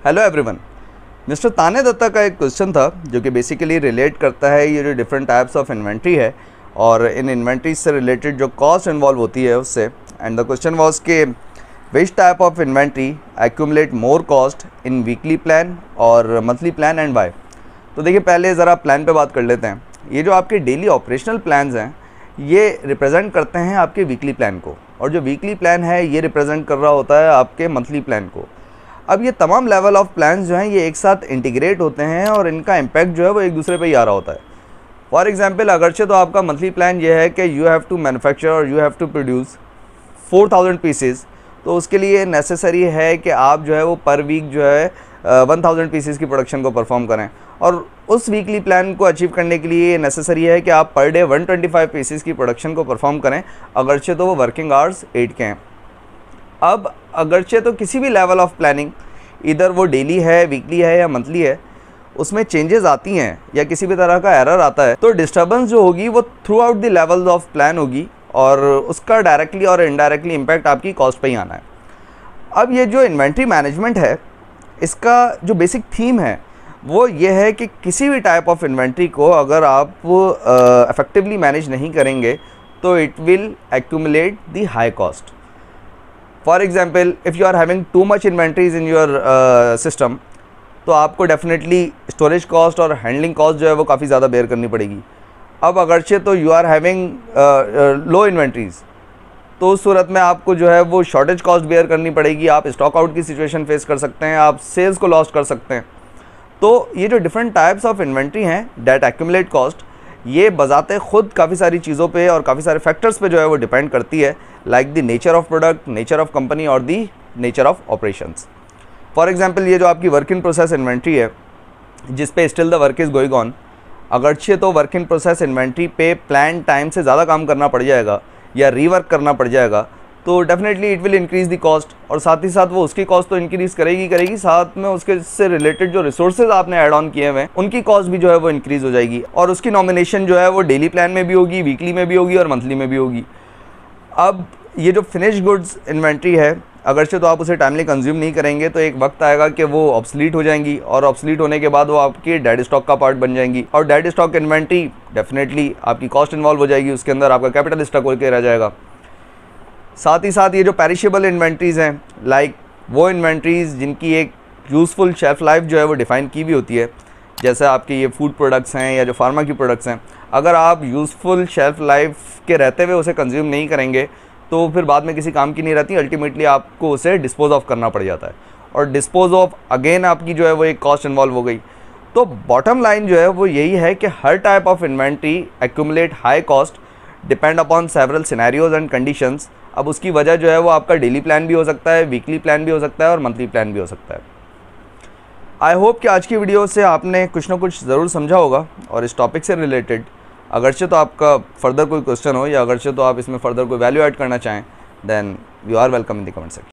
Hello everyone. Mister ताने दत्ता का एक क्वेश्चन था जो कि बेसिकली रिलेट करता है ये जो डिफरेंट टाइप्स ऑफ इन्वेंट्री है और इन इन्वेंट्री से रिलेटेड जो कॉस्ट इन्वॉल्व होती है उससे। एंड द क्वेश्चन वाज के which type of inventory accumulate more cost in weekly plan और मंथली प्लान एंड बाय। तो देखिए पहले ज़रा प्लान पे बात कर लेते हैं। ये जो आपके डेली ऑपरेशनल प्लान्स हैं ये रिप्रेजेंट करते हैं आपके वीकली प्लान को, और जो वीकली प्लान है ये रिप्रेजेंट कर रहा होता है आपके मंथली प्लान को। अब ये तमाम लेवल ऑफ प्लान्स जो हैं ये एक साथ इंटीग्रेट होते हैं और इनका इम्पैक्ट जो है वो एक दूसरे पे ही आ रहा होता है। फॉर एग्जांपल अगरचे तो आपका मंथली प्लान ये है कि यू हैव टू मैन्युफैक्चर और you have to produce 4000 pieces, तो उसके लिए नेसेसरी है कि आप जो है वो पर वीक जो है 1000 पीसेस की प्रोडक्शन को परफॉर्म करें, और उस वीकली प्लान को अचीव करने के लिए नेसेसरी है कि आप पर डे 125 पीसेस की प्रोडक्शन को परफॉर्म करें, अगरचे तो वो वर्किंग आवर्स 8 के हैं। अब अगरचे तो किसी भी लेवल ऑफ प्लानिंग, इधर वो डेली है, वीकली है या मंथली है, उसमें चेंजेस आती हैं या किसी भी तरह का एरर आता है तो डिस्टर्बेंस जो होगी वो through out the levels of plan होगी और उसका डायरेक्टली और इनडायरेक्टली इम्पैक्ट आपकी कॉस्ट पे ही आना है। अब ये जो इन्वेंट्री मैनेजमेंट है इसका जो बेसिक थीम है वो ये है कि किसी भी टाइप ऑफ इन्वेंट्री को अगर आप इफेक्टिवली मैनेज नहीं करेंगे तो it will accumulate the high cost. For example if you are having too much inventories in your system तो आपको डेफिनेटली स्टोरेज कॉस्ट और हैंडलिंग कॉस्ट जो है वो काफ़ी ज़्यादा बेयर करनी पड़ेगी। अब अगरचे तो you are having low inventories, तो उस सूरत में आपको जो है वो शॉर्टेज कॉस्ट बेयर करनी पड़ेगी, आप स्टॉक आउट की सिचुएशन फेस कर सकते हैं, आप सेल्स को लॉस्ट कर सकते हैं। तो ये जो डिफरेंट टाइप्स ऑफ इन्वेंट्री हैं डेट एक्यूमुलेट कॉस्ट, ये बजाते खुद काफ़ी सारी चीज़ों पे और काफ़ी सारे फैक्टर्स पे जो है वो डिपेंड करती है, like the nature of product, nature of company और the nature of operations. For example ये जो आपकी वर्क इन प्रोसेस इन्वेंट्री है जिस पे still the work is going on, अगरचे तो वर्क इन प्रोसेस इन्वेंट्री पे प्लान टाइम से ज़्यादा काम करना पड़ जाएगा या रीवर्क करना पड़ जाएगा तो definitely it will increase the cost, और साथ ही साथ वो उसकी कॉस्ट तो इंक्रीज़ करेगी, साथ में उसके से रिलेटेड जो रिसोर्सेज आपने ऐड ऑन किए हुए हैं उनकी कॉस्ट भी जो है वो इंक्रीज़ हो जाएगी, और उसकी नॉमिनेशन जो है वो डेली प्लान में भी होगी, वीकली में भी होगी और मंथली में भी होगी। अब ये जो फिनिश गुड्स इन्वेंट्री है अगरचे तो आप उसे टाइमली कंज्यूम नहीं करेंगे तो एक वक्त आएगा कि वो ऑब्सलीट हो जाएंगी, और ऑब्सलीट होने के बाद वो आपकी डेड स्टॉक का पार्ट बन जाएंगी, और डेड स्टॉक इन्वेंट्री डेफिनेटली आपकी कॉस्ट इन्वॉल्व हो जाएगी, उसके अंदर आपका कैपिटल स्टॉक होकर रह जाएगा। साथ ही साथ ये जो पेरिशेबल इन्वेंट्रीज़ हैं लाइक वो इन्वेंट्रीज़ जिनकी एक यूज़फुल शेल्फ लाइफ जो है वो डिफ़ाइन की भी होती है, जैसे आपके ये फूड प्रोडक्ट्स हैं या जो फार्मा की प्रोडक्ट्स हैं, अगर आप यूज़फुल शेल्फ लाइफ के रहते हुए उसे कंज्यूम नहीं करेंगे तो फिर बाद में किसी काम की नहीं रहती, अल्टीमेटली आपको उसे डिस्पोज ऑफ करना पड़ जाता है, और डिस्पोज ऑफ अगेन आपकी जो है वो एक कॉस्ट इन्वॉल्व हो गई। तो बॉटम लाइन जो है वो यही है कि हर type of inventory accumulate high cost depend upon several scenarios and conditions. अब उसकी वजह जो है वो आपका डेली प्लान भी हो सकता है, वीकली प्लान भी हो सकता है और मंथली प्लान भी हो सकता है। आई होप कि आज की वीडियो से आपने कुछ ना कुछ ज़रूर समझा होगा, और इस टॉपिक से रिलेटेड अगरचे तो आपका फर्दर कोई क्वेश्चन हो या अगरचे तो आप इसमें फर्दर कोई वैल्यू ऐड करना चाहें then you are welcome in the comment section.